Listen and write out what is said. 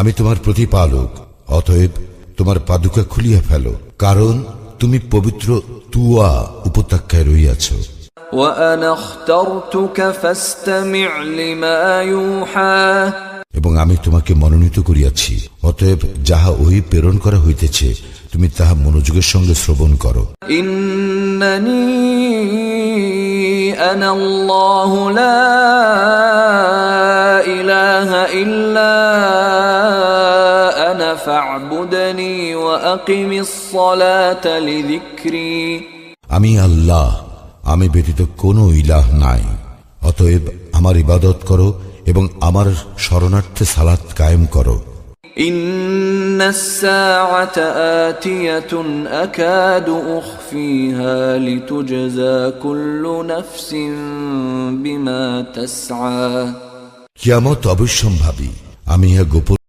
আমি তোমার প্রতিপালক, অতএব তোমার পাদুকা খুলিয়া ফেলো, কারণ তুমি পবিত্র তুয়া উপত্যকায় রইয়াছ। وأنا اخترتك فاستمع لما يوحى এবং আমি তোমাকে মনোনীত করিয়াছি, অতএব যাহা ওহি প্রেরণ করা হইতেছে তুমি তাহা মনোযোগের সঙ্গে শ্রবণ করো। إنني أنا الله لا إله إلا أنا فاعبدني وأقم الصلاة لذكري আমি আল্লাহ, আমি ব্যতীত কোনো ইলাহ নাই, অতএব আমার ইবাদত করো এবং আমার শরণার্থে সালাত কায়েম করো। إن الساعة آتية أكاد أخفيها لتجزى كل نفس بما تسعى কিয়ামত অবশ্যম্ভাবী, আমি ইহা গোপন